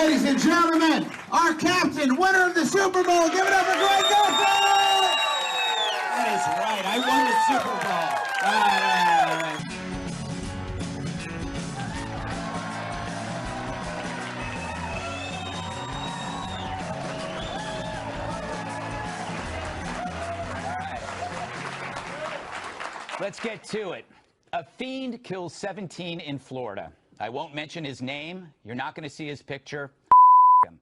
Ladies and gentlemen, our captain, winner of the Super Bowl, give it up for Greg Gutfeld! That is right, I won the Super Bowl. All right. Let's get to it. A fiend kills 17 in Florida. I won't mention his name. You're not going to see his picture. Him.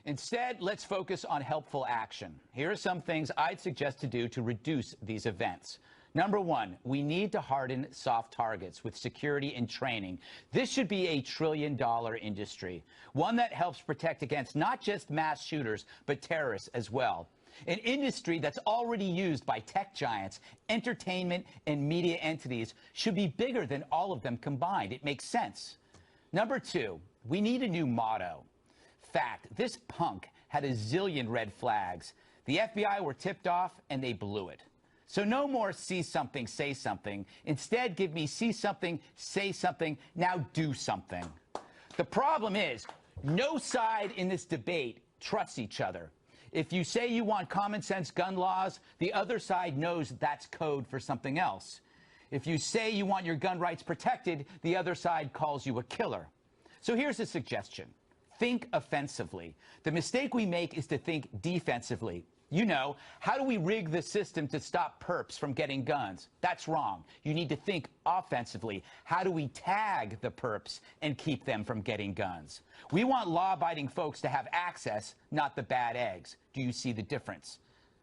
Instead, let's focus on helpful action. Here are some things I'd suggest to do to reduce these events. Number one, we need to harden soft targets with security and training. This should be a trillion-dollar industry, one that helps protect against not just mass shooters, but terrorists as well. An industry that's already used by tech giants, entertainment, and media entities should be bigger than all of them combined. It makes sense. Number two, we need a new motto. Fact, this punk had a zillion red flags. The FBI were tipped off, and they blew it. So no more see something, say something. Instead, give me see something, say something, now do something. The problem is, no side in this debate trusts each other. If you say you want common sense gun laws, the other side knows that's code for something else. If you say you want your gun rights protected, the other side calls you a killer. So here's a suggestion. Think offensively. The mistake we make is to think defensively. You know, how do we rig the system to stop perps from getting guns? That's wrong. You need to think offensively. How do we tag the perps and keep them from getting guns? We want law-abiding folks to have access, not the bad eggs. Do you see the difference?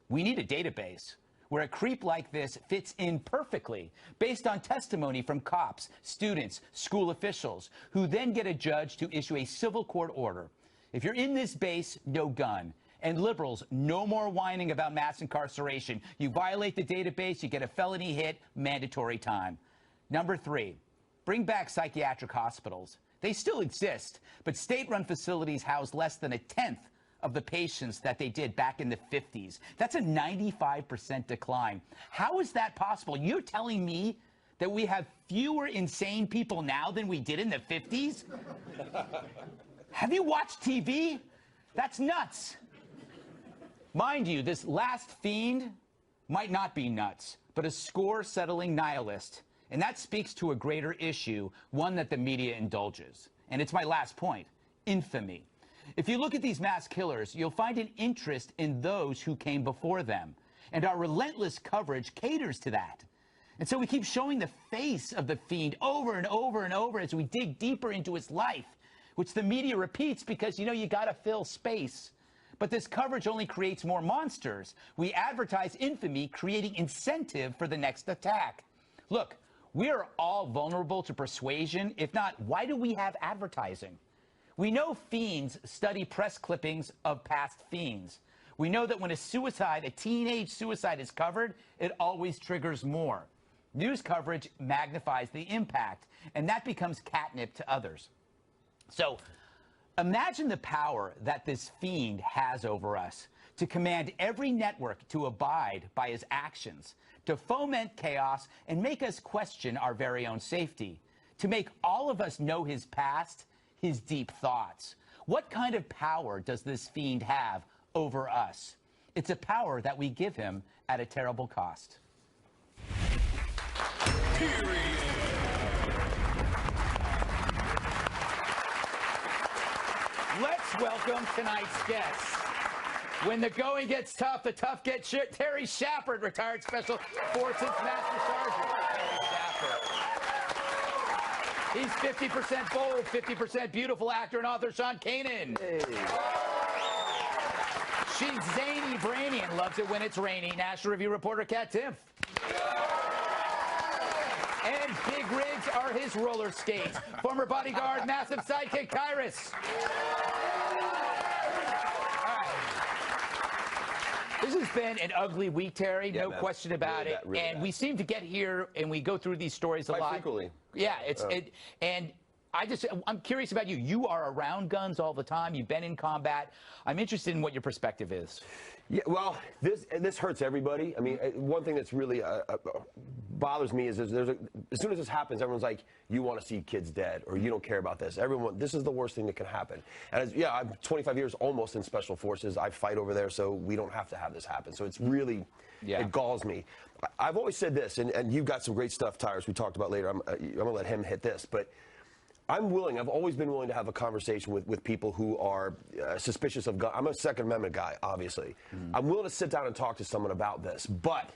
We need a database where a creep like this fits in perfectly based on testimony from cops, students, school officials, who then get a judge to issue a civil court order. If you're in this base, no gun. And liberals, no more whining about mass incarceration. You violate the database, you get a felony hit, mandatory time. Number three, bring back psychiatric hospitals. They still exist, but state-run facilities house less than a tenth of the patients that they did back in the 50s. That's a 95% decline. How is that possible? You're telling me that we have fewer insane people now than we did in the 50s? Have you watched TV? That's nuts. Mind you, this last fiend might not be nuts, but a score-settling nihilist. And that speaks to a greater issue, one that the media indulges. And it's my last point, infamy. If you look at these mass killers, you'll find an interest in those who came before them. And our relentless coverage caters to that. And so we keep showing the face of the fiend over and over and over as we dig deeper into his life, which the media repeats because, you know, you gotta fill space. But this coverage only creates more monsters. We advertise infamy, creating incentive for the next attack. Look, we are all vulnerable to persuasion. If not, why do we have advertising? We know fiends study press clippings of past fiends. We know that when a teenage suicide is covered, it always triggers more. News coverage magnifies the impact, and that becomes catnip to others. So, imagine the power that this fiend has over us to command every network to abide by his actions, to foment chaos and make us question our very own safety, to make all of us know his past, his deep thoughts. What kind of power does this fiend have over us? It's a power that we give him at a terrible cost. Period. Let's welcome tonight's guests. When the going gets tough, the tough get shit. Terry Schappert, retired Special Forces Master Sergeant. Terry Schappert. He's 50% bold, 50% beautiful actor and author Sean Kanan. Hey. She's zany, brainy, and loves it when it's rainy. National Review reporter Katherine Timpf. And big rigs are his roller skates. Former bodyguard, massive sidekick Tyrus. This has been an ugly week, Terry, no question about it. Really and we seem to get here and we go through these stories a lot. Frequently. Yeah, and I'm curious about you. You are around guns all the time. You've been in combat. I'm interested in what your perspective is. Yeah, well, this hurts everybody. I mean, one thing that's really bothers me is as soon as this happens, everyone's like, you want to see kids dead, or you don't care about this. This is the worst thing that can happen. And yeah, I'm 25 years almost in Special Forces. I fight over there, so we don't have to have this happen. So it's really, it galls me. I've always said this, and you've got some great stuff, Tyrus, we talked about later. I'm going to let him hit this, but I've always been willing to have a conversation with people who are suspicious of guns. I'm a Second Amendment guy, obviously. I'm willing to sit down and talk to someone about this, but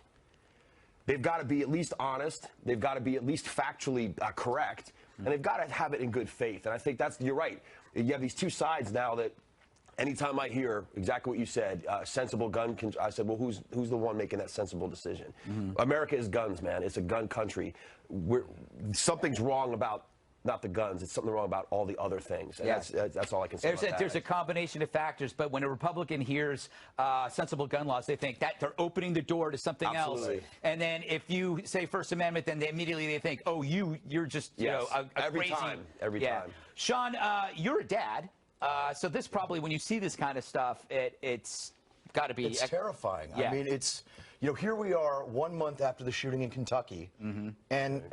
they've got to be at least honest. They've got to be at least factually correct, and they've got to have it in good faith. And I think you're right. You have these two sides now that anytime I hear exactly what you said, sensible gun, I said, well, who's the one making that sensible decision? America is guns, man. It's a gun country. Something's wrong about not the guns. It's something wrong about all the other things. And that's all I can say about that. There's a combination of factors, but when a Republican hears sensible gun laws, they think that they're opening the door to something else. And then if you say First Amendment, then they immediately think, oh, you're just you know, a every crazy. Every time. Sean, you're a dad, so this probably, when you see this kind of stuff, it's got to be. It's terrifying. I mean, it's, you know, here we are 1 month after the shooting in Kentucky, and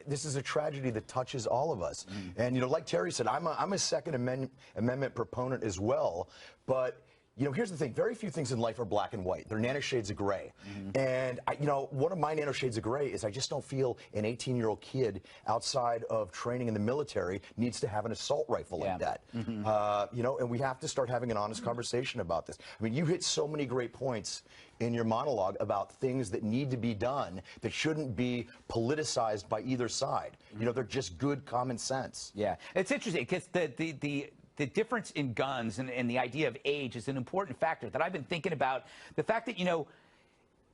this is a tragedy that touches all of us. And, you know, like Terry said, I'm a Second Amendment proponent as well, but, you know, here's the thing. Very few things in life are black and white. They're nanoshades of gray. And, you know, one of my nanoshades of gray is I just don't feel an 18-year-old kid outside of training in the military needs to have an assault rifle like that. You know, and we have to start having an honest conversation about this. I mean, you hit so many great points in your monologue about things that need to be done that shouldn't be politicized by either side. You know, they're just good common sense. Yeah. It's interesting because the difference in guns and the idea of age is an important factor that I've been thinking about. The fact that, you know,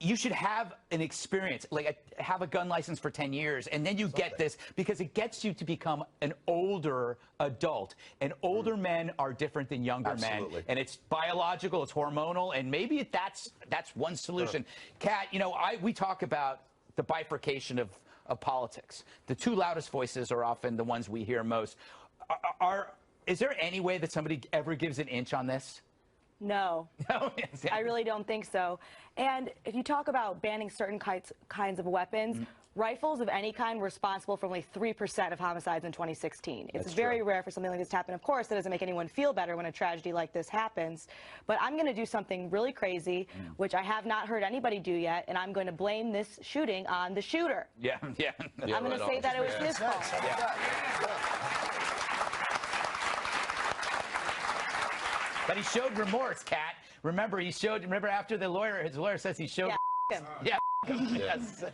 you should have an experience, like have a gun license for 10 years, and then you get this because it gets you to become an older adult. And older men are different than younger men. And it's biological, it's hormonal, and maybe that's one solution. Kat, you know, we talk about the bifurcation of politics. The two loudest voices are often the ones we hear most. Is there any way that somebody ever gives an inch on this? No, I really don't think so. And if you talk about banning certain kinds of weapons, rifles of any kind were responsible for only 3% of homicides in 2016. It's very rare for something like this to happen. Of course, it doesn't make anyone feel better when a tragedy like this happens. But I'm going to do something really crazy, which I have not heard anybody do yet, and I'm going to blame this shooting on the shooter. I'm going to say that it was his fault. But he showed remorse, Kat. Remember, remember after his lawyer says he showed him. Yes.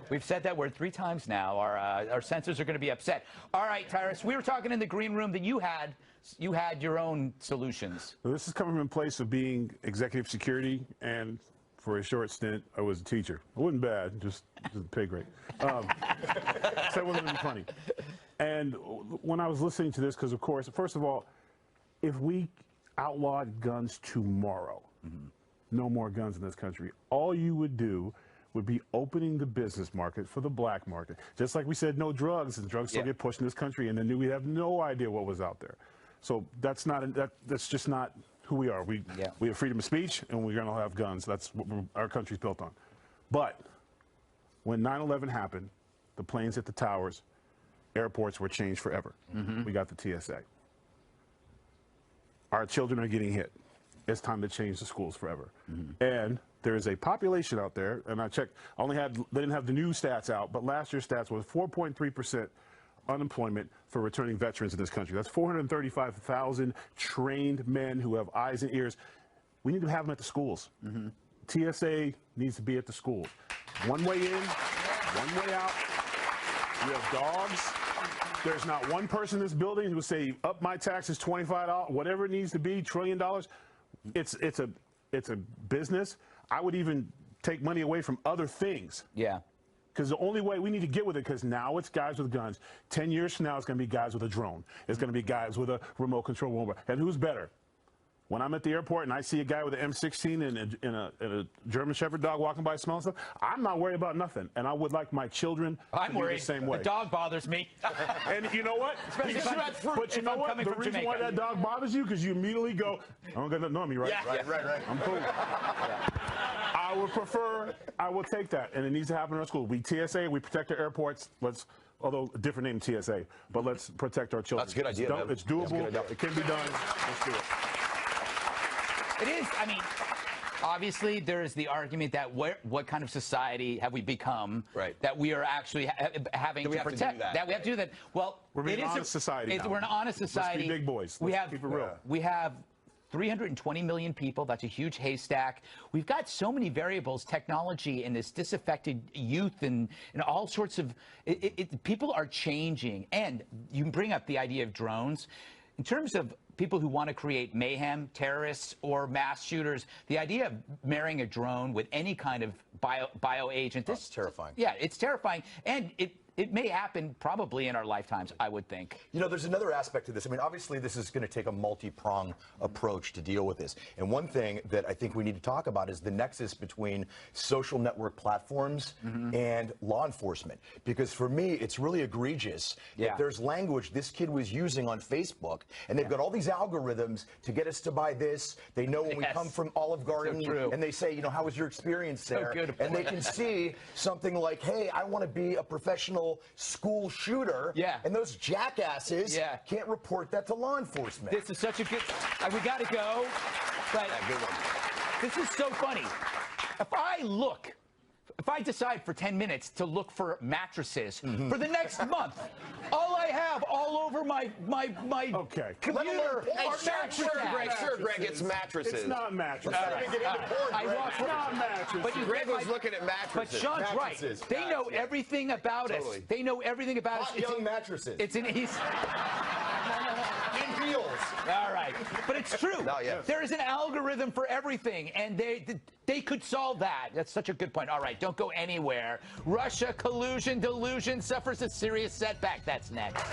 We've said that word 3 times now. Our censors are going to be upset. All right, Tyrus, we were talking in the green room that you had your own solutions. Well, this is coming from a place of being executive security, and for a short stint, I was a teacher. It wasn't bad, just the pay grade. So it wasn't really funny. And when I was listening to this, because of course, first of all, if we outlawed guns tomorrow, no more guns in this country, all you would do would be opening the business market for the black market. Just like we said, no drugs, and drugs still get pushed in this country, and then we have no idea what was out there. So that's just not who we are. We have freedom of speech, and we're going to have guns. That's what our country's built on. But when 9/11 happened, the planes hit the towers, airports were changed forever. We got the TSA. Our children are getting hit. It's time to change the schools forever. And there is a population out there, and I checked, they didn't have the new stats out, but last year's stats was 4.3% unemployment for returning veterans in this country. That's 435,000 trained men who have eyes and ears. We need to have them at the schools. TSA needs to be at the schools. One way in, one way out. We have dogs. There's not one person in this building who will say, up my taxes $25, whatever it needs to be, $1 trillion. It's a business. I would even take money away from other things. Because the only way we need to get with it, because now it's guys with guns. 10 years from now, it's going to be guys with a drone. It's going to be guys with a remote control robot. And who's better? When I'm at the airport and I see a guy with an M16 and a German Shepherd dog walking by smelling stuff, I'm not worried about nothing. And I would like my children to be the same way. The dog bothers me. And you know what? But you know what? The reason why that dog bothers you, because you immediately go, I don't got nothing on me, right? Right. I'm cool. I would prefer, I will take that, and it needs to happen in our school. We TSA, we protect our airports. Although a different name TSA, but let's protect our children. That's a good idea, man. It's doable. It can be done. Let's do it. It is. I mean, obviously, there is the argument that what kind of society have we become that we are actually having to protect? That we have to do that. Well, we're being an honest society now. We're an honest society. Let's be big boys. Let's keep it real. We have 320 million people. That's a huge haystack. We've got so many variables, technology, and this disaffected youth, and all sorts of. People are changing, and you bring up the idea of drones. In terms of people who want to create mayhem, terrorists, or mass shooters, the idea of marrying a drone with any kind of bio agent, this is terrifying. Yeah, it's terrifying, and it may happen probably in our lifetimes, I would think. You know, there's another aspect to this. I mean, obviously, this is going to take a multi-pronged approach to deal with this. And one thing that I think we need to talk about is the nexus between social network platforms and law enforcement. Because for me, it's really egregious that there's language this kid was using on Facebook, and they've got all these algorithms to get us to buy this. They know when we come from Olive Garden, and they say, you know, how was your experience there? And they can see something like, hey, I want to be a professional school shooter, and those jackasses can't report that to law enforcement. This is such a good. We got to go, but this is so funny. If I decide for 10 minutes to look for mattresses for the next month, all I have all over my computer are mattresses. Sure, Greg, it's mattresses. It's not mattresses. It's not mattresses. But Greg was looking at mattresses. But Sean's right. They know everything about us. They know everything about us. Hot young mattresses. It's an easy. In heels. All right, but it's true. There is an algorithm for everything, and they could solve that. That's such a good point. All right, don't go anywhere. Russia collusion delusion suffers a serious setback. That's next.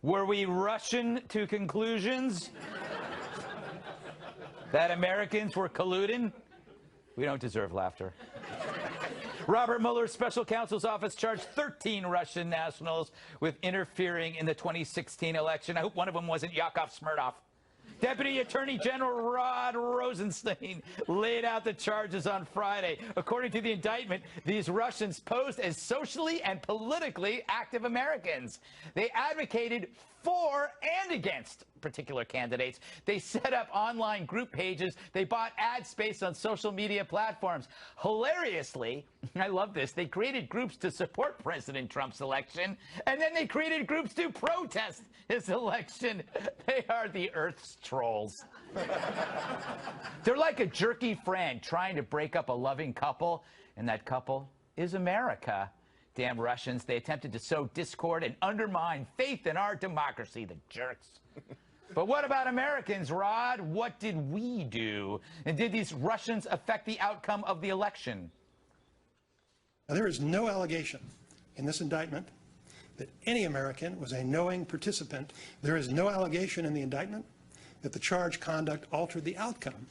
Were we rushing to conclusions that Americans were colluding? We don't deserve laughter. Robert Mueller's special counsel's office charged 13 Russian nationals with interfering in the 2016 election. I hope one of them wasn't Yakov Smirnov. Deputy Attorney General Rod Rosenstein laid out the charges on Friday. According to the indictment, these Russians posed as socially and politically active Americans. They advocated for and against particular candidates. They set up online group pages. They bought ad space on social media platforms. Hilariously, I love this, they created groups to support President Trump's election, and then they created groups to protest his election. They are the Earth's trolls. They're like a jerky friend trying to break up a loving couple, and that couple is America. Damn Russians, they attempted to sow discord and undermine faith in our democracy, the jerks. But what about Americans, Rod? What did we do? And did these Russians affect the outcome of the election? Now, there is no allegation in this indictment that any American was a knowing participant. There is no allegation in the indictment that the charged conduct altered the outcome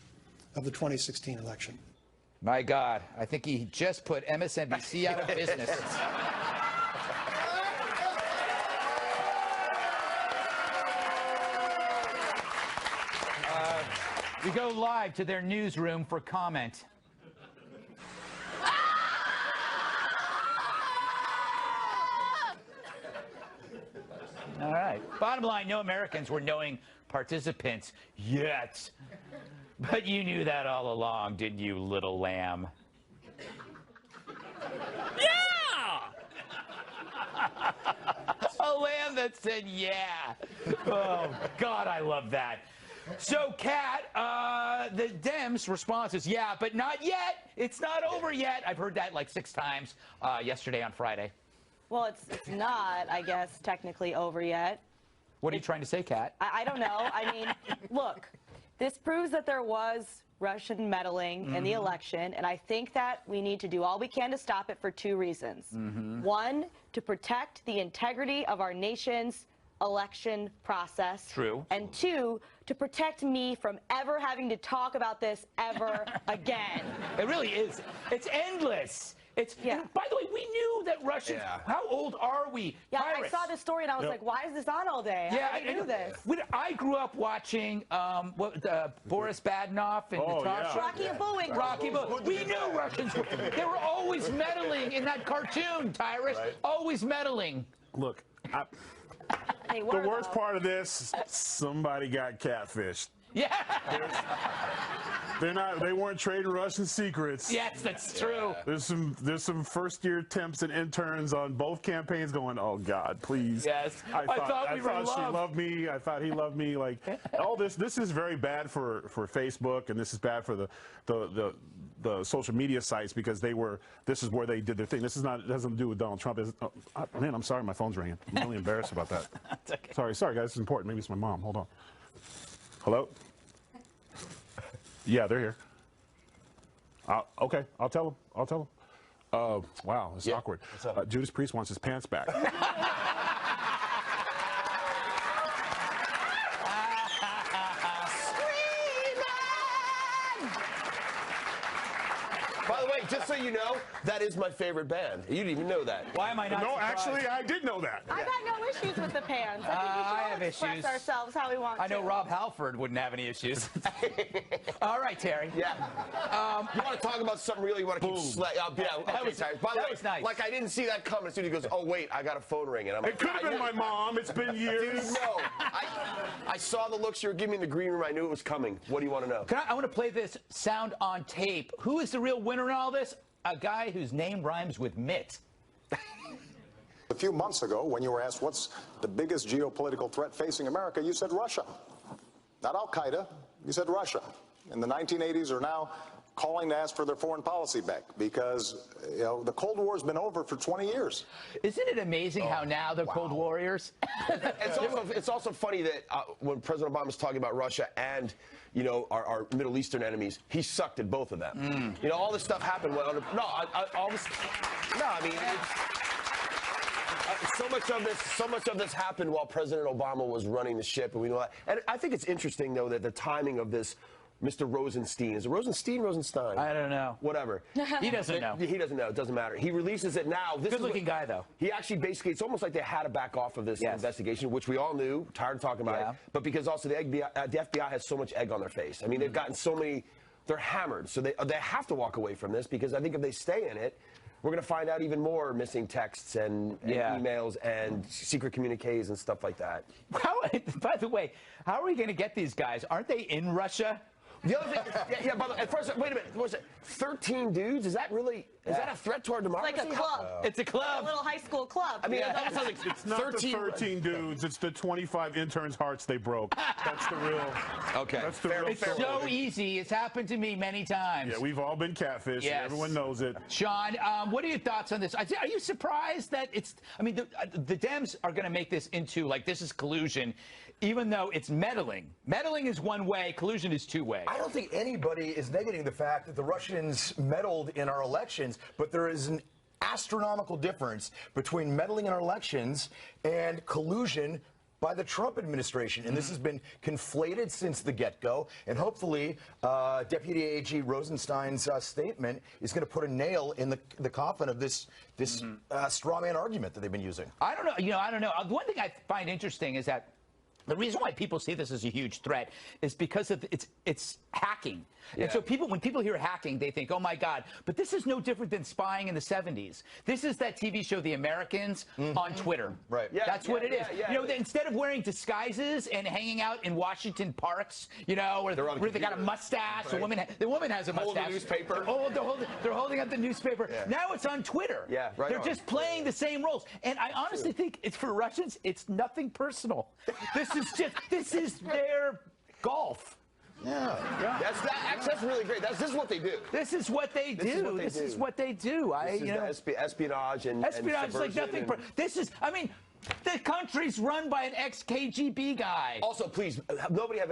of the 2016 election. My God, I think he just put MSNBC out of business. We go live to their newsroom for comment. All right. Bottom line, no Americans were knowing participants yet. But you knew that all along, didn't you, little lamb? Yeah! A lamb that said yeah. Oh, God, I love that. So, Kat, the Dems' response is, yeah, but not yet. It's not over yet. I've heard that like 6 times yesterday on Friday. Well, it's not, I guess, technically over yet. What are you trying to say, Kat? I don't know. I mean, look, this proves that there was Russian meddling in the election, and I think that we need to do all we can to stop it for 2 reasons. One, to protect the integrity of our nation's election process. True. And 2, to protect me from ever having to talk about this ever again. It really is. It's endless. Yeah. And by the way, we knew that Russians. Yeah. How old are we? Yeah, Tyrus. I saw this story and I was like, why is this on all day? Yeah, I didn't know this. I grew up watching Boris Badenov and Natasha. Rocky and Bullwinkle. Rocky Bullwinkle. We knew Russians. They were always meddling in that cartoon, Tyrus. Right. Always meddling. Look, They the were, worst though. part of this, somebody got catfished. Yeah. They weren't trading Russian secrets. Yes, that's true. There's some first-year temps and interns on both campaigns going, oh God, please. Yes. I thought we were in she love. loved me. I thought he loved me. Like all this is very bad for Facebook, and this is bad for the social media sites because this is where they did their thing. This is not, it doesn't do with Donald Trump. Man, I'm sorry, my phone's ringing. I'm really embarrassed about that. Okay. Sorry guys, this is important. Maybe it's my mom. Hold on. Hello? Yeah, they're here. Okay, I'll tell them. Wow, it's awkward. Judas Priest wants his pants back. By the way, just so you know, that is my favorite band. You didn't even know that. Why am I not No, surprised? actually, I did know that. I've got no issues with the pants. I think we should I all have express issues. ourselves how we want to. I know Rob Halford wouldn't have any issues. All right, Terry. Yeah. You want to talk about something real? You want to keep That was- Tyrus. By the that way, was nice. like I didn't see that coming. As soon as he goes, oh wait, I got a phone ringing. I'm It could have been my mom. It's been years. Dude, no. I saw the looks you were giving me in the green room. I knew it was coming. What do you want to know? I want to play this sound on tape. Who is the real winner in all this? A guy whose name rhymes with mitt. A few months ago, when you were asked what's the biggest geopolitical threat facing America, you said Russia. Not Al-Qaeda, you said Russia. In the 1980s are now calling to ask for their foreign policy back because, you know, the Cold War's been over for 20 years. Isn't it amazing how now they're Cold Warriors? It's also funny that when President Obama's talking about Russia and, you know, our Middle Eastern enemies, he sucked at both of them. You know, all this stuff happened. So much of this happened while President Obama was running the ship, and we know that. And I think it's interesting, though, that the timing of this. Mr. Rosenstein. Is it Rosenstein? I don't know. Whatever. He doesn't know. He doesn't know. It doesn't matter. He releases it now. Good-looking guy, though. He actually basically, it's almost like they had to back off of this investigation, which we all knew, tired of talking about it. But because also the FBI has so much egg on their face. I mean, they've gotten so many, they're hammered. So they have to walk away from this because I think if they stay in it, we're going to find out even more missing texts and emails and secret communiques and stuff like that. By the way, how are we going to get these guys? Aren't they in Russia? The other thing, by the way, at first, wait a minute, what was it? 13 dudes? Is that really, is that a threat to our democracy? Like a club. It's a club. A little high school club. I mean, that sounds like It's not the 13 dudes. It's the 25 interns' hearts they broke. That's the real. Okay. That's the real. It's so easy. It's happened to me many times. Yeah, we've all been catfished. Yes. Everyone knows it. Sean, what are your thoughts on this? Are you surprised that it's? I mean, the Dems are going to make this into like this is collusion, even though it's meddling. Meddling is one way. Collusion is two ways. I don't think anybody is negating the fact that the Russians meddled in our elections, but there is an astronomical difference between meddling in our elections and collusion by the Trump administration. And this has been conflated since the get-go. And hopefully, Deputy AG Rosenstein's statement is going to put a nail in the coffin of this straw man argument that they've been using. I don't know. I don't know. One thing I find interesting is that the reason why people see this as a huge threat is because of it's hacking. And so when people hear hacking, they think, oh my God, but this is no different than spying in the 70s. This is that TV show, The Americans, on Twitter. Right. Yeah, That's what it is. You know, instead of wearing disguises and hanging out in Washington parks, you know, where they got a mustache, the woman has a mustache. Hold the newspaper. They're holding up the newspaper. Yeah. Now it's on Twitter. Yeah, right They're on. just playing the same roles. And I honestly think it's for Russians, it's nothing personal. This is their golf. Yeah. That's really great. This is what they do. This is what they do. This is what they do. Espionage and espionage is like nothing. This is, I mean, the country's run by an ex-KGB guy. Also, please, nobody have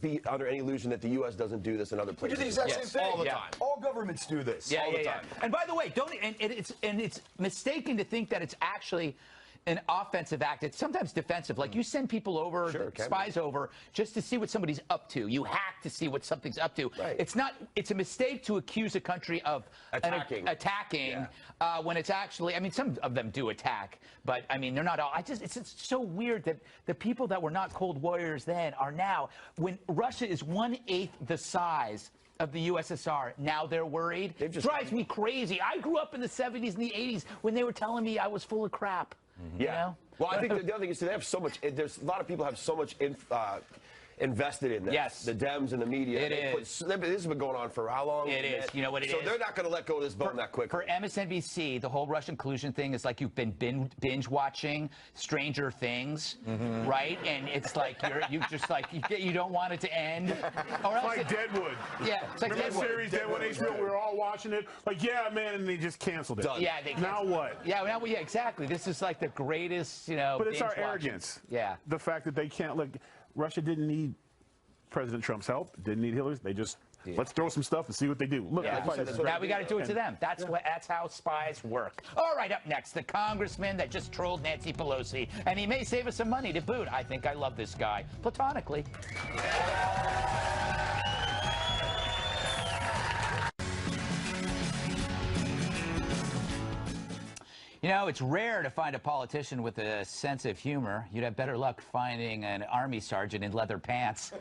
be under any illusion that the U.S. doesn't do this in other places. We do the exact same thing. All the time. All governments do this. All the time. And by the way, it's mistaken to think that it's actually an offensive act. It's sometimes defensive. Like you send people over, spies over, just to see what somebody's up to. You hack to see what something's up to. Right. It's a mistake to accuse a country of attacking when it's actually, I mean, some of them do attack, but I mean, they're not all. It's so weird that the people that were not cold warriors then are now, when Russia is 1/8 the size of the USSR, now they're worried. It drives me crazy. I grew up in the 70s and the 80s when they were telling me I was full of crap. You know? Well, I think the other thing is they have so much. There's a lot of people have so much invested in this. Yes. The Dems and the media. It is. This has been going on for how long? It is. You know what it is? So they're not going to let go of this bone that quick. For MSNBC, the whole Russian collusion thing is like you've been binge watching Stranger Things, right? And it's like you just like you don't want it to end. Or else like Deadwood. Yeah, it's like Remember Deadwood. the series Deadwood HBO? We were all watching it. Like, yeah, man, and they just canceled it. Done. Yeah, they now what? Yeah, yeah, exactly. This is like the greatest, you know. But it's our binge watching. arrogance. Yeah. The fact that they can't look. Russia didn't need President Trump's help. Didn't need Hillary's. They just let's throw some stuff and see what they do. Look, now we got to do it to them. That's how spies work. All right, up next, the congressman that just trolled Nancy Pelosi, and he may save us some money to boot. I think I love this guy platonically. You know, it's rare to find a politician with a sense of humor. You'd have better luck finding an army sergeant in leather pants.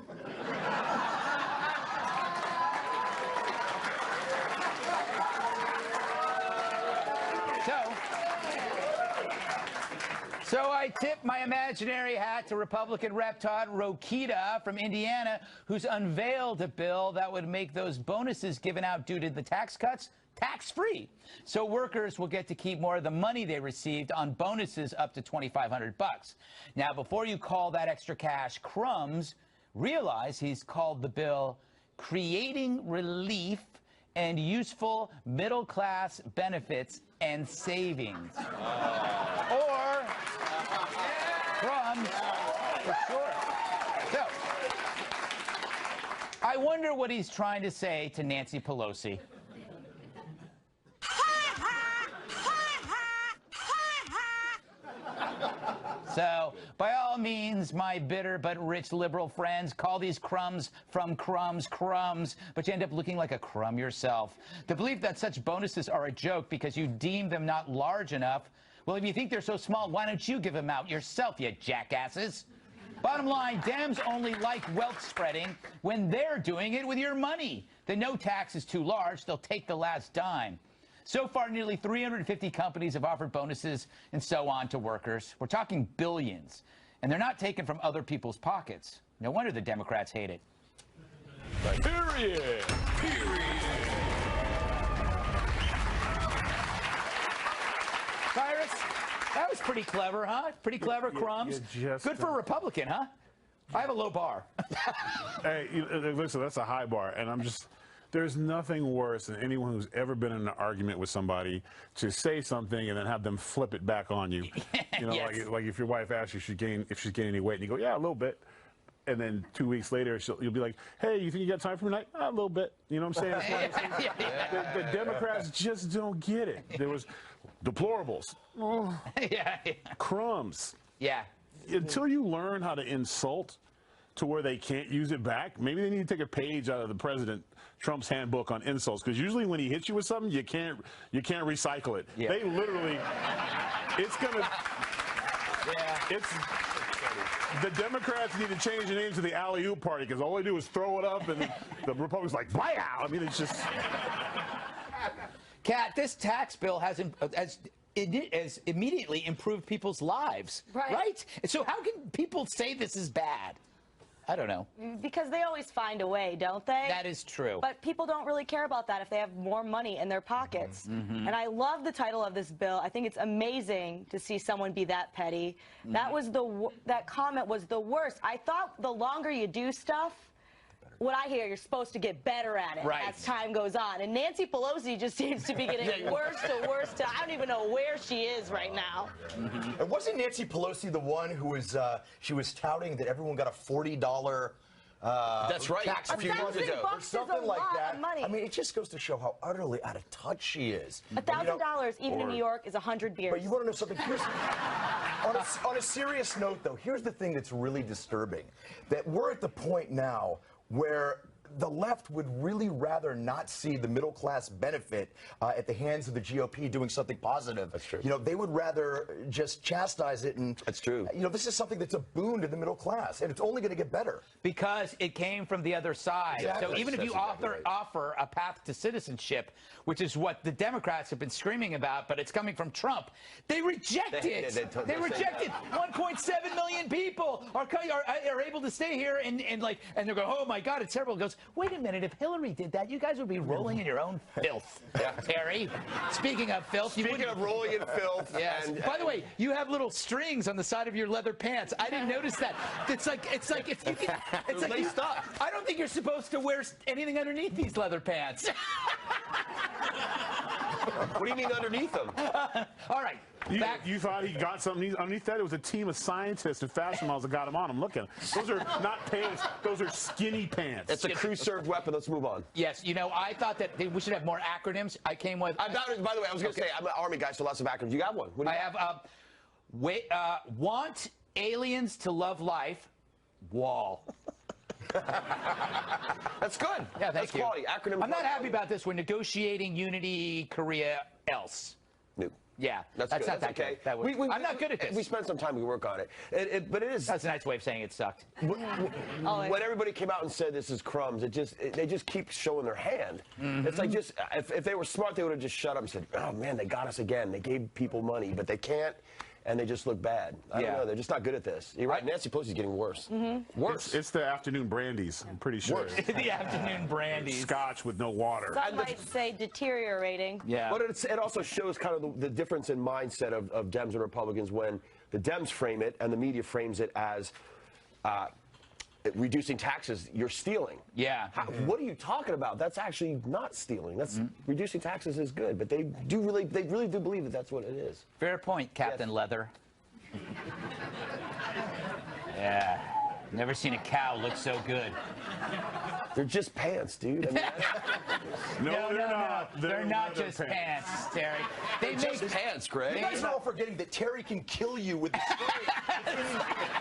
So I tip my imaginary hat to Republican Rep Todd Rokita from Indiana, who's unveiled a bill that would make those bonuses given out due to the tax cuts tax-free. So workers will get to keep more of the money they received on bonuses up to $2,500 bucks. Now, before you call that extra cash crumbs, realize he's called the bill Creating Relief and Useful Middle-Class Benefits and Savings. Or crumbs for short. So, I wonder what he's trying to say to Nancy Pelosi. So, by all means, my bitter but rich liberal friends, call these crumbs from crumbs crumbs, but you end up looking like a crumb yourself. The belief that such bonuses are a joke because you deem them not large enough, well, if you think they're so small, why don't you give them out yourself, you jackasses? Bottom line, Dems only like wealth spreading when they're doing it with your money. The no tax is too large, they'll take the last dime. So far, nearly 350 companies have offered bonuses and so on to workers. We're talking billions, and they're not taken from other people's pockets. No wonder the Democrats hate it. Period. Tyrus, that was pretty clever, huh? Pretty clever, crumbs. Good for a Republican, huh? I have a low bar. Hey, listen, that's a high bar, and there's nothing worse than anyone who's ever been in an argument with somebody to say something and then have them flip it back on you. You know, Yes. like if your wife asks you if she's gaining any weight, and you go, yeah, a little bit. And then 2 weeks later, you'll be like, hey, you think you got time for me tonight? A little bit. You know what I'm saying? The Democrats just don't get it. There was deplorables. Oh, crumbs. Yeah. Until you learn how to insult to where they can't use it back, maybe they need to take a page out of the President Trump's handbook on insults, because usually when he hits you with something, you can't recycle it. Yeah. They literally, it's gonna, it's. The Democrats need to change the name to the alley-oop party, because all they do is throw it up, and the Republicans like, wow. I mean, it's just. Kat, this tax bill has immediately improved people's lives, right? So how can people say this is bad? I don't know. Because they always find a way, don't they? That is true. But people don't really care about that if they have more money in their pockets. And I love the title of this bill. I think it's amazing to see someone be that petty. That was that comment was the worst. I thought the longer you do stuff, what I hear, you're supposed to get better at it as time goes on. And Nancy Pelosi just seems to be getting worse to worse to, I don't even know where she is right now. And wasn't Nancy Pelosi the one who was, she was touting that everyone got a $40 That's right. tax A few years ago. or something like that. I mean, it just goes to show how utterly out of touch she is. $1,000 even in New York is 100 beers. But you want to know something? On a serious note, though, here's the thing that's really disturbing. That we're at the point now where the left would really rather not see the middle class benefit at the hands of the GOP doing something positive. That's true. You know, they would rather just chastise it. And that's true. You know, this is something that's a boon to the middle class, and it's only going to get better. Because it came from the other side. Exactly. So even if you offer a path to citizenship, which is what the Democrats have been screaming about, but it's coming from Trump, they reject it. They reject it. 1.7 million people are able to stay here and they're going, oh my God, it's terrible. It goes, wait a minute, if Hillary did that, you guys would be rolling in your own filth. Terry, speaking of filth. Speaking of rolling in filth. Yes. By the way, you have little strings on the side of your leather pants. I didn't notice that. It's like if you can, it's like laced up. I don't think you're supposed to wear anything underneath these leather pants. What do you mean underneath them? All right. You thought he got something underneath that? It was a team of scientists and fashion models that got him on him. Look at him. Those are not pants. Those are skinny pants. It's a crew-served weapon. Let's move on. Yes. You know, I thought that we should have more acronyms. I came with... by the way, I was going to say, I'm an Army guy, so lots of acronyms. You got one? What do you got? have want aliens to love life, wall. That's good. Yeah, that's quality. Acronym. I'm not happy about this. We're negotiating unity, Korea, else. No. Yeah, that's not that's that okay. good. I'm not good at this. We spent some time. We work on it. But it is. That's a nice way of saying it sucked. When everybody came out and said this is crumbs, they just keep showing their hand. It's like just if they were smart, they would have just shut up and said, "Oh man, they got us again. They gave people money, but they can't." And they just look bad. I don't know. They're just not good at this. You're right. Nancy Pelosi's getting worse. Worse. It's the afternoon brandies. I'm pretty sure. The afternoon brandies. Scotch with no water. Some might say deteriorating. Yeah. But it also shows kind of the difference in mindset of Dems and Republicans when the Dems frame it and the media frames it as reducing taxes, you're stealing. Yeah. What are you talking about? That's actually not stealing. That's reducing taxes is good, but they really do believe that that's what it is. Fair point, Captain Leather. Yeah. Never seen a cow look so good. They're just pants, dude. I mean, no, they're not. They're not just pants, Terry. They're just pants, Greg. You guys are all forgetting that Terry can kill you with the story.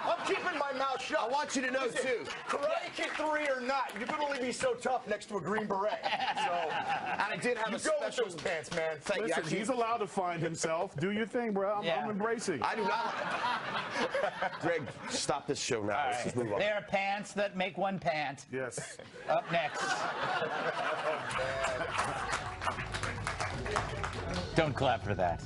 I'm keeping my mouth shut. I want you to know, too. Karate Kid 3 or not, you can only be so tough next to a Green Beret. So, I did have you go with those pants, man. Listen, he's allowed to find himself. Do your thing, bro. I'm embracing. I do not. Greg, stop this show now. Let's just move on. There are pants that make one pant. Yes. Up next. Don't clap for that.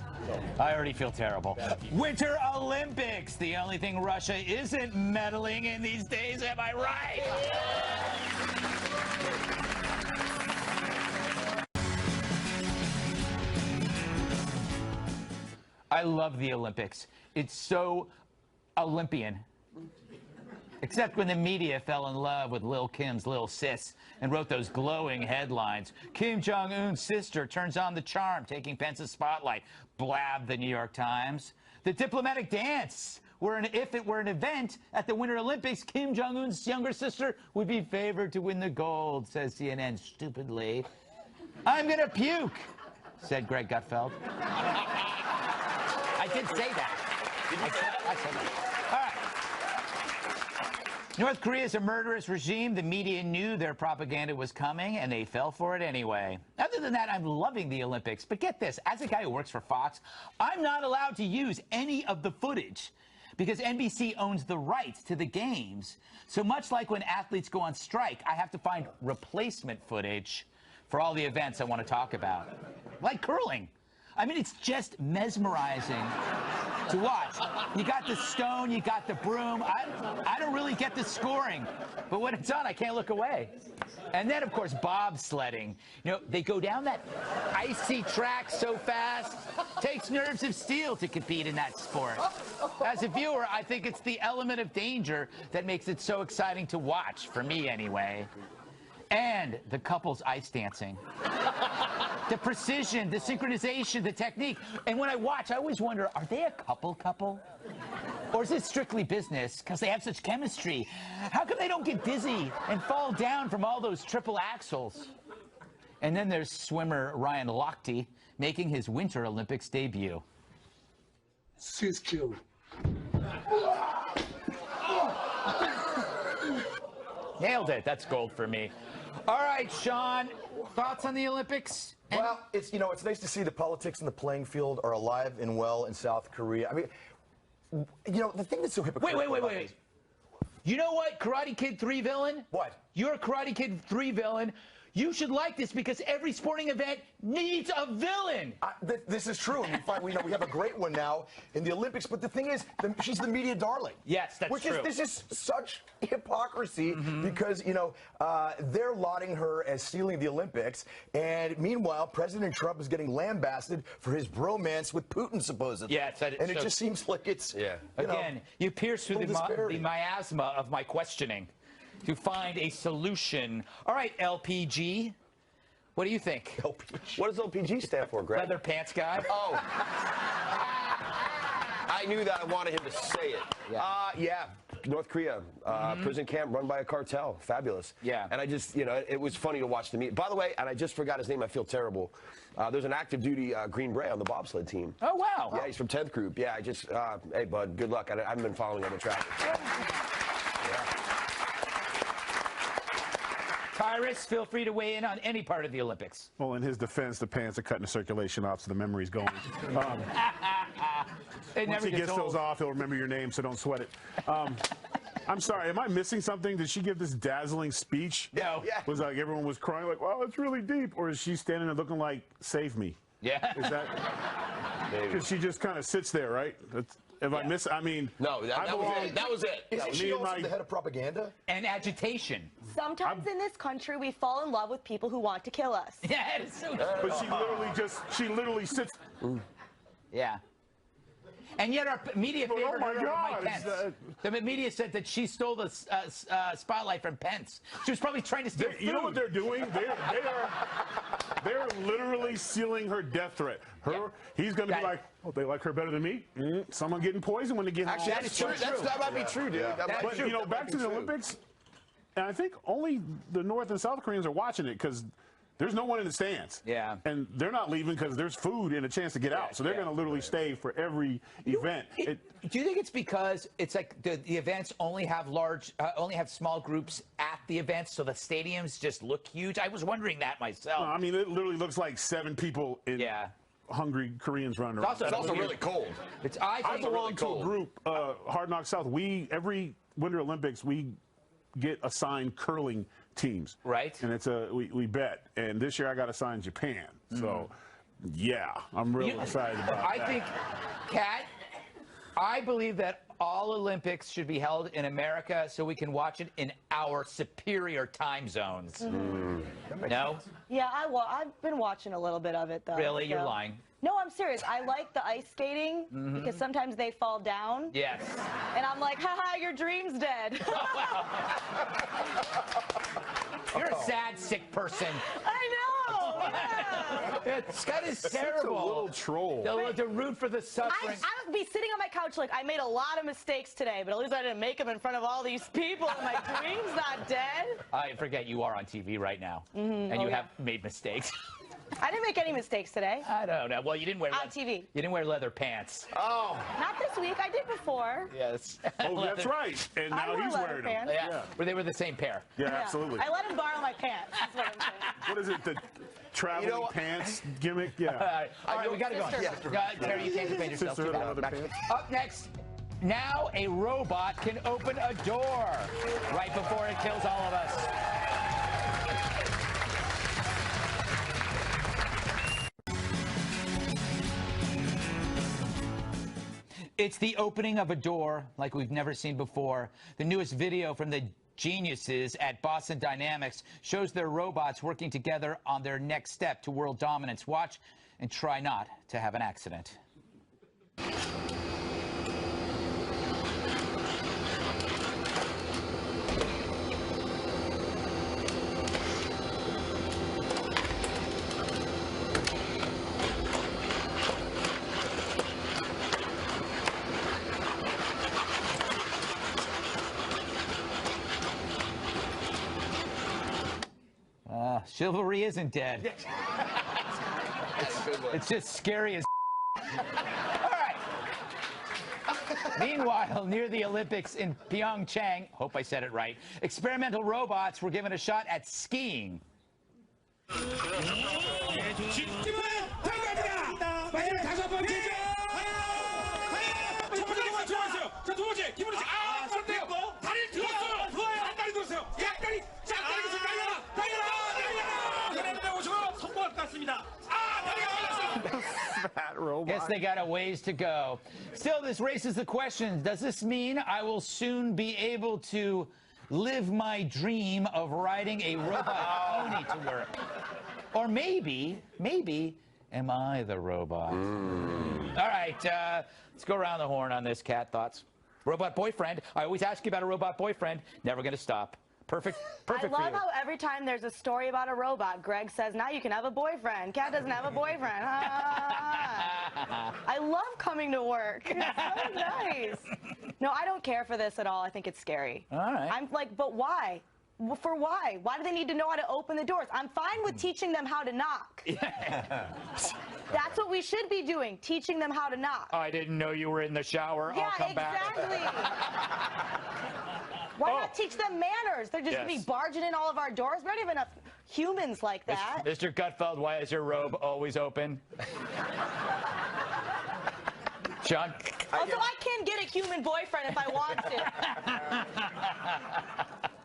I already feel terrible. Winter Olympics. The only thing Russia isn't meddling in these days, am I right? I love the Olympics. It's so Olympian. Except when the media fell in love with Lil' Kim's Lil' Sis and wrote those glowing headlines. Kim Jong-un's sister turns on the charm, taking Pence's spotlight. Blabbed the New York Times. The diplomatic dance, if it were an event at the Winter Olympics, Kim Jong-un's younger sister would be favored to win the gold, says CNN stupidly. I'm gonna puke, said Greg Gutfeld. I did say that. I said that. All right. North Korea is a murderous regime. The media knew their propaganda was coming, and they fell for it anyway. Other than that, I'm loving the Olympics. But get this, as a guy who works for Fox, I'm not allowed to use any of the footage because NBC owns the rights to the games. So much like when athletes go on strike, I have to find replacement footage for all the events I want to talk about, like curling. I mean, it's just mesmerizing to watch. You got the stone, you got the broom. I don't really get the scoring, but when it's on, I can't look away. And then, of course, bobsledding. You know, they go down that icy track so fast. Takes nerves of steel to compete in that sport. As a viewer, I think it's the element of danger that makes it so exciting to watch, for me anyway. And the couples ice dancing. The precision, the synchronization, the technique. And when I watch, I always wonder, are they a couple? Or is it strictly business because they have such chemistry? How come they don't get dizzy and fall down from all those triple axels? And then there's swimmer Ryan Lochte making his Winter Olympics debut. She's cute. Nailed it. That's gold for me. All right, Sean, thoughts on the Olympics? Well, it's it's nice to see the politics and the playing field are alive and well in South Korea. I mean, the thing that's so hypocritical. Wait. You know what, Karate Kid 3 villain? What? You're a Karate Kid 3 villain. You should like this because every sporting event needs a villain. This is true. We have a great one now in the Olympics. But the thing is, she's the media darling. Yes, that's true. This is such hypocrisy because they're lauding her as stealing the Olympics, and meanwhile, President Trump is getting lambasted for his bromance with Putin, supposedly. Yeah, and it just seems like it's you pierce through the disparity. miasma of my questioning to find a solution. All right, LPG. What do you think? LPG. What does LPG stand for, Greg? Leather pants guy. Oh. I knew that. I wanted him to say it. Yeah. North Korea, prison camp run by a cartel. Fabulous. Yeah. And I just, it was funny to watch the meet. By the way, and I just forgot his name. I feel terrible. There's an active duty Green Beret on the bobsled team. Oh, wow. Yeah, he's from 10th Group. Yeah, hey, bud, good luck. I haven't been following on the track. Tyrus, feel free to weigh in on any part of the Olympics. Well, in his defense, the pants are cutting the circulation off, so the memory's going. Once he gets those off, he'll remember your name, so don't sweat it. I'm sorry, am I missing something? Did she give this dazzling speech? No. Yeah. Was like everyone was crying like, wow, it's really deep? Or is she standing there looking like, save me? Yeah. Is that? Because she just kind of sits there, right? If I miss, I mean, no, that was it. That was it. Isn't she also the head of propaganda? And agitation. Sometimes in this country, we fall in love with people who want to kill us. Yeah, it's so true. But she literally sits. Yeah. And yet our media favored oh my her over God, Mike Pence. The media said that she stole the spotlight from Pence. She was probably trying to steal food. You know what they're doing? They're literally sealing her death threat. He's going to be like, oh, they like her better than me? Someone getting poisoned when they get home. Actually, that's true. That might be true, dude. But, back to the Olympics, and I think only the North and South Koreans are watching it because there's no one in the stands. Yeah. And they're not leaving because there's food and a chance to get out. So they're going to literally stay for every event. Do you think it's because it's like the events only have small groups at the events, so the stadiums just look huge? I was wondering that myself. No, I mean, it literally looks like 7 people in hungry Koreans running around. It's also really cold. I belong to a group, Hard Knock South. Every Winter Olympics, we get assigned curling teams. Right. And it's we bet. And this year I got assigned Japan. So, yeah, I'm real excited about that. I think, Kat, I believe that all Olympics should be held in America so we can watch it in our superior time zones. No? Yeah, I've been watching a little bit of it, though. Really? You're lying. No, I'm serious. I like the ice skating because sometimes they fall down. Yes. And I'm like, haha, your dream's dead. Oh, wow. You're a sad, sick person. I know. Yeah. That is terrible. Such a little troll. To root for the suffering. I would be sitting on my couch like, I made a lot of mistakes today, but at least I didn't make them in front of all these people, and my dream's not dead. I forget you are on TV right now, and you have made mistakes. I didn't make any mistakes today. I don't know. Well, you didn't wear on TV. You didn't wear leather pants. Oh. Not this week. I did before. Yes. Oh, that's right. And now he's wearing them. Yeah. Well, they were the same pair. Yeah, absolutely. I let him borrow my pants. That's what I'm saying. What is it? The traveling pants gimmick? Yeah. All right, we got to go. Terry, you can't defend yourself. Up next. Now a robot can open a door right before it kills all of us. It's the opening of a door like we've never seen before. The newest video from the geniuses at Boston Dynamics shows their robots working together on their next step to world dominance. Watch and try not to have an accident. Chivalry isn't dead. It's just scary as All right. Meanwhile, near the Olympics in Pyeongchang, hope I said it right, experimental robots were given a shot at skiing. Guess they got a ways to go. Still, this raises the question, does this mean I will soon be able to live my dream of riding a robot pony to work? Or maybe, am I the robot? All right, let's go around the horn on this, Kat. Thoughts? Robot boyfriend. I always ask you about a robot boyfriend. Never going to stop. Perfect I for love you. how every time there's a story about a robot, Greg says, now you can have a boyfriend. Kat doesn't have a boyfriend. I love coming to work. It's so nice. No, I don't care for this at all. I think it's scary. All right. I'm like, but why? For why? Why do they need to know how to open the doors? I'm fine with teaching them how to knock. That's what we should be doing, teaching them how to knock. I didn't know you were in the shower. Yeah, I'll come exactly. Why not teach them manners? They're just going to be barging in all of our doors. We don't have enough humans like that. Mr. Gutfeld, why is your robe always open? Sean? Also, I can get a human boyfriend if I want to.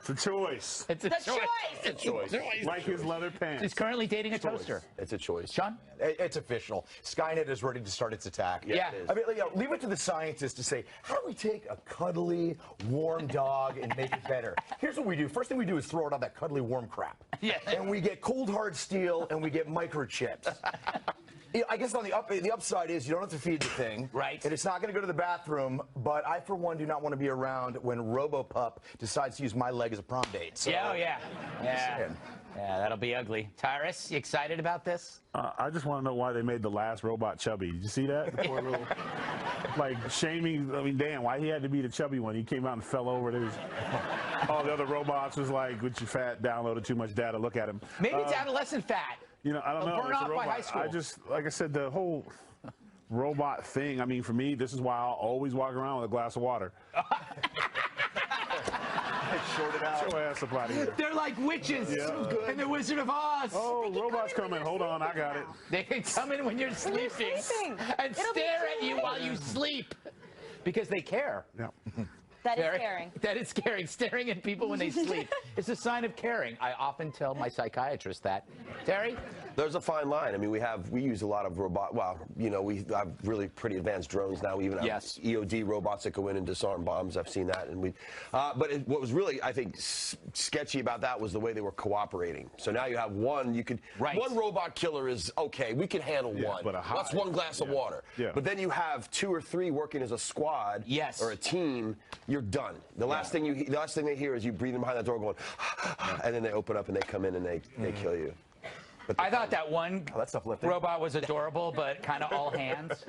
It's a choice. It's a choice. Like his leather pants. He's currently dating a toaster. It's a choice. Sean? It's official. Skynet is ready to start its attack. Yeah. It is. I mean, leave it to the scientists to say, how do we take a cuddly, warm dog and make it better? Here's what we do. First thing we do is throw it on that cuddly, warm crap. Yeah. And we get cold, hard steel, and we get microchips. I guess on the upside is you don't have to feed the thing. Right. And it's not going to go to the bathroom, but I, for one, do not want to be around when RoboPup decides to use my leg as a prom date. So, Yeah, that'll be ugly. Tyrus, you excited about this? I just want to know why they made the last robot chubby. Did you see that? The poor little, like, shaming. I mean, damn, why he had to be the chubby one? He came out and fell over. There was, all the other robots was like, with your fat, downloaded too much data, look at him. Maybe it's adolescent fat. You know, I don't know. Burn It's a off by robot. high school. I just, like I said, the whole robot thing, I mean, for me, this is why I'll always walk around with a glass of water. Short it out. Get your ass up out of here. They're like witches in the Wizard of Oz. Oh, robots coming. Hold on, I got it. They can come in when you're sleeping and stare at you while you sleep because they care. Yeah. That is caring. That is caring. Staring at people when they sleep is a sign of caring. I often tell my psychiatrist that. Terry? There's a fine line. I mean, we use a lot of robot. Well, you know, we have really pretty advanced drones now. We even have EOD robots that go in and disarm bombs. I've seen that, and what was really, I think, sketchy about that was the way they were cooperating. So now you have one. One robot killer is okay. We can handle one. But that's one glass of water. Yeah. But then you have 2 or 3 working as a squad. Yes. Or a team. You're done. The last thing they hear is you breathing behind that door going, and then they open up and they come in and they kill you. I thought that one robot was adorable, but kind of all hands.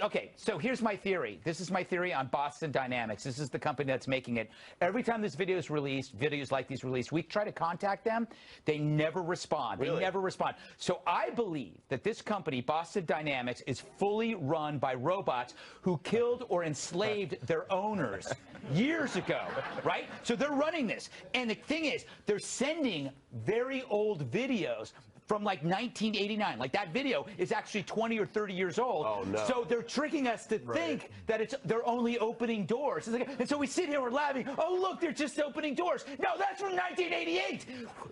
Okay, so here's my theory. This is my theory on Boston Dynamics. This is the company that's making it. Every time this video is released, videos like these released, we try to contact them. They never respond. They never respond. So I believe that this company, Boston Dynamics, is fully run by robots who killed or enslaved their owners years ago, right? So they're running this. And the thing is, they're sending very old videos from like 1989. Like that video is actually 20 or 30 years old. Oh, no. So they're tricking us to think that they're only opening doors. It's like, and so we sit here, we're laughing. Oh, look, they're just opening doors. No, that's from 1988.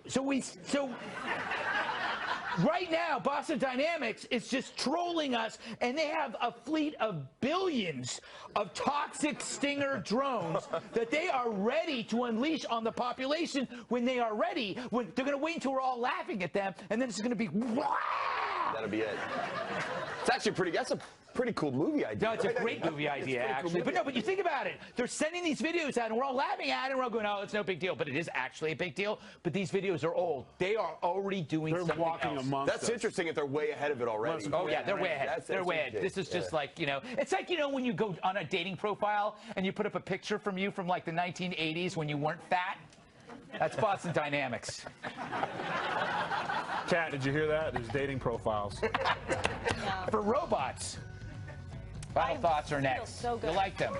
So right now, Boston Dynamics is just trolling us, and they have a fleet of billions of toxic Stinger drones that they are ready to unleash on the population when they are ready. When they're going to wait until we're all laughing at them, and then it's going to be, wow! That'll be it. It's actually that's a pretty cool movie idea. No, it's a great movie idea, actually. But you think about it. They're sending these videos out, and we're all laughing at it, and we're all going, oh, it's no big deal. But it is actually a big deal. But these videos are old. They are already doing something else. That's interesting if they're way ahead of it already. Oh, yeah, they're way ahead. They're way ahead. This is just like, you know, it's like, you know, when you go on a dating profile and you put up a picture from you from like the 1980s when you weren't fat. That's Boston Dynamics. Kat, did you hear that? There's dating profiles. For robots. Final thoughts are next. So good. You like them.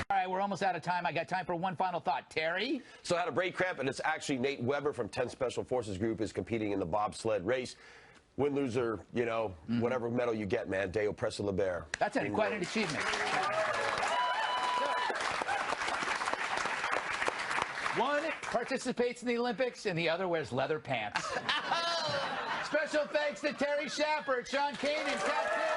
All right, we're almost out of time. I got time for one final thought. Terry? So I had a break cramp, and it's actually Nate Weber from 10 Special Forces Group is competing in the bobsled race. Win, loser, you know, whatever medal you get, man. Deo Pressa Liber. That's quite an achievement. One participates in the Olympics, and the other wears leather pants. Special thanks to Terry Schappert, Sean Kanan, Katherine Timpf.